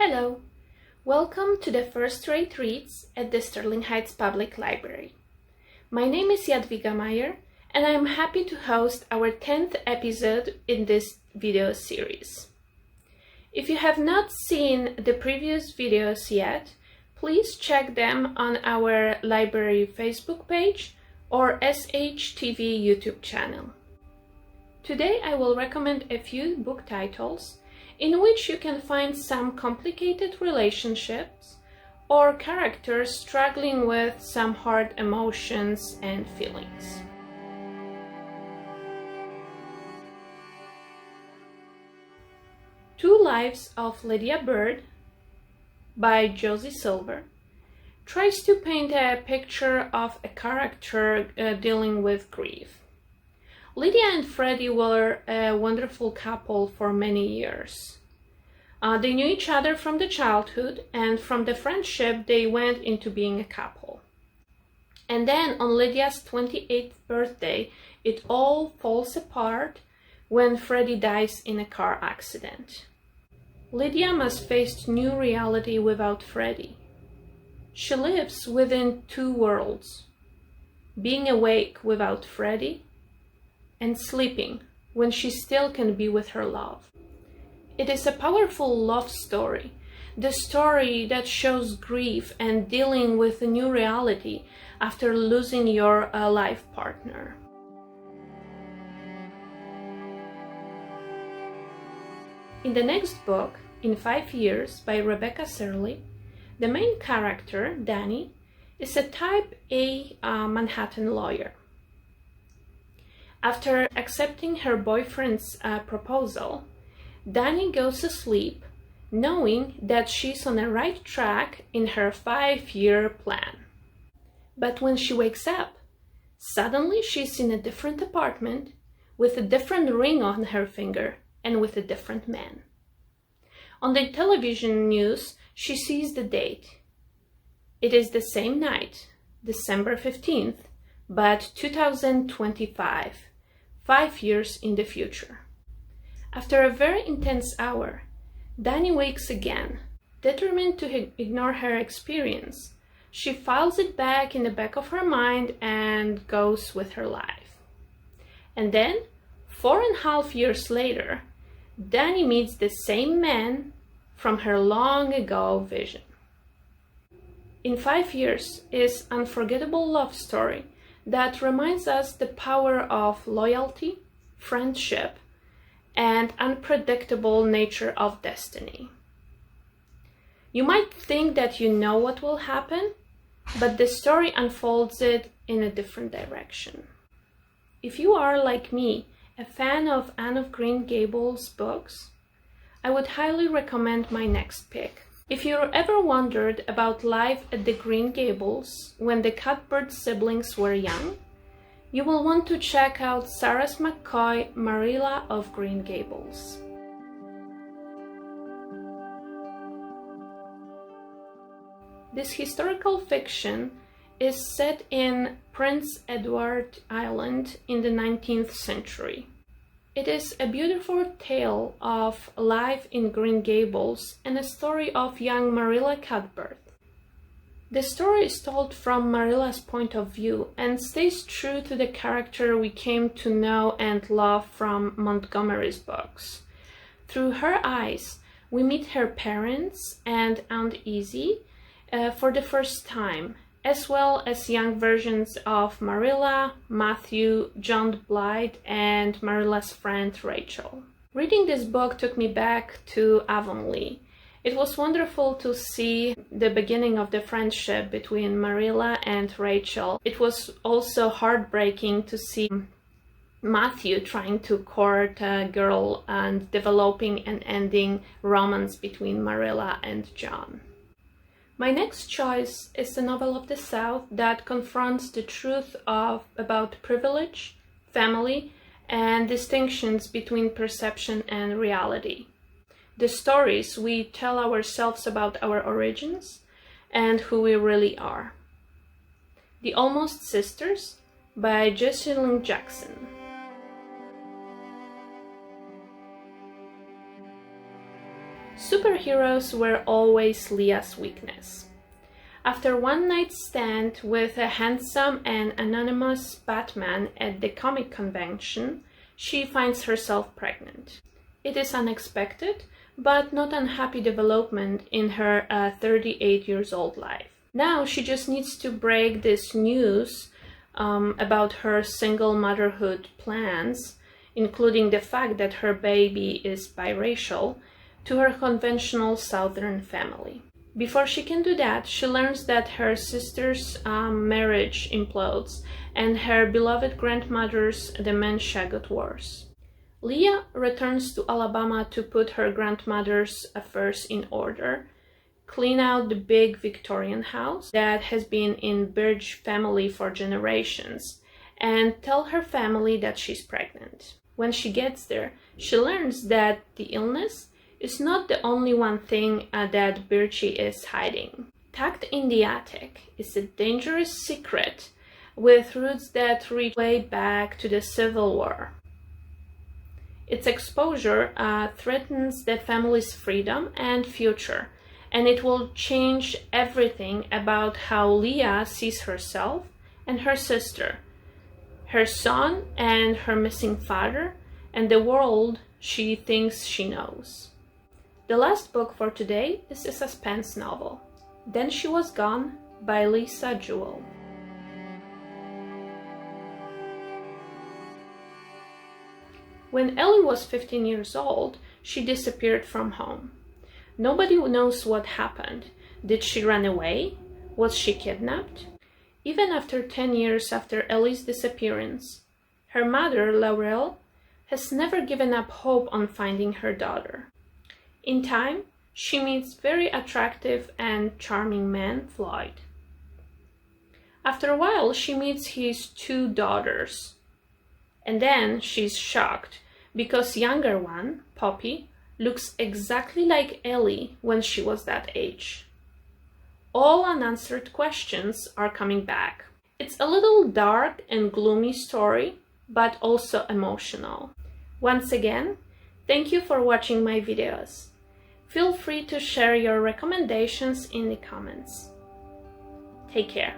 Hello! Welcome to the First Rate Reads at the Sterling Heights Public Library. My name is Jadwiga and I am happy to host our 10th episode in this video series. If you have not seen the previous videos yet, please check them on our library Facebook page or SHTV YouTube channel. Today I will recommend a few book titles in which you can find some complicated relationships or characters struggling with some hard emotions and feelings. Two Lives of Lydia Bird by Josie Silver tries to paint a picture of a character dealing with grief. Lydia and Freddie were a wonderful couple for many years. They knew each other from the childhood, and from the friendship they went into being a couple. And then on Lydia's 28th birthday, it all falls apart when Freddie dies in a car accident. Lydia must face new reality without Freddie. She lives within two worlds, being awake without Freddie and sleeping when she still can be with her love. It is a powerful love story, the story that shows grief and dealing with a new reality after losing your life partner. In the next book, In 5 Years by Rebecca Searle, the main character, Danny, is a type A Manhattan lawyer. After accepting her boyfriend's proposal, Danny goes to sleep knowing that she's on the right track in her 5-year plan. But when she wakes up, suddenly she's in a different apartment with a different ring on her finger and with a different man. On the television news, she sees the date. It is the same night, December 15th, but 2025. 5 years in the future. After a very intense hour, Danny wakes again. Determined to ignore her experience, she files it back in the back of her mind and goes with her life. And then, 4.5 years later, Danny meets the same man from her long ago vision. In 5 Years is an unforgettable love story that reminds us the power of loyalty, friendship, and unpredictable nature of destiny. You might think that you know what will happen, but the story unfolds it in a different direction. If you are, like me, a fan of Anne of Green Gables books, I would highly recommend my next pick. If you ever wondered about life at the Green Gables when the Cuthbert siblings were young, you will want to check out Sarah McCoy, Marilla of Green Gables. This historical fiction is set in Prince Edward Island in the 19th century. It is a beautiful tale of life in Green Gables and a story of young Marilla Cuthbert. The story is told from Marilla's point of view and stays true to the character we came to know and love from Montgomery's books. Through her eyes, we meet her parents and Aunt Izzy for the first time, as well as young versions of Marilla, Matthew, John Blythe, and Marilla's friend Rachel. Reading this book took me back to Avonlea. It was wonderful to see the beginning of the friendship between Marilla and Rachel. It was also heartbreaking to see Matthew trying to court a girl and developing and ending romance between Marilla and John. My next choice is a novel of the South that confronts the truth about privilege, family, and distinctions between perception and reality. The stories we tell ourselves about our origins and who we really are. The Almost Sisters by Jocelyn Jackson. Superheroes were always Leah's weakness. After one night stand with a handsome and anonymous Batman at the comic convention, she finds herself pregnant. It is unexpected, but not unhappy development in her 38 years old life. Now she just needs to break this news about her single motherhood plans, including the fact that her baby is biracial, to her conventional Southern family. Before she can do that, she learns that her sister's marriage implodes and her beloved grandmother's dementia got worse. Leah returns to Alabama to put her grandmother's affairs in order, clean out the big Victorian house that has been in Birch family for generations, and tell her family that she's pregnant. When she gets there, she learns that the illness is not the only one thing that Birchie is hiding. Tucked in the attic is a dangerous secret with roots that reach way back to the Civil War. Its exposure threatens the family's freedom and future, and it will change everything about how Leah sees herself and her sister, her son and her missing father, and the world she thinks she knows. The last book for today is a suspense novel, Then She Was Gone by Lisa Jewell. When Ellie was 15 years old, she disappeared from home. Nobody knows what happened. Did she run away? Was she kidnapped? Even after 10 years after Ellie's disappearance, her mother, Laurel, has never given up hope on finding her daughter. In time, she meets very attractive and charming man, Floyd. After a while, she meets his 2 daughters. And then she's shocked because younger one, Poppy, looks exactly like Ellie when she was that age. All unanswered questions are coming back. It's a little dark and gloomy story, but also emotional. Once again, thank you for watching my videos. Feel free to share your recommendations in the comments. Take care.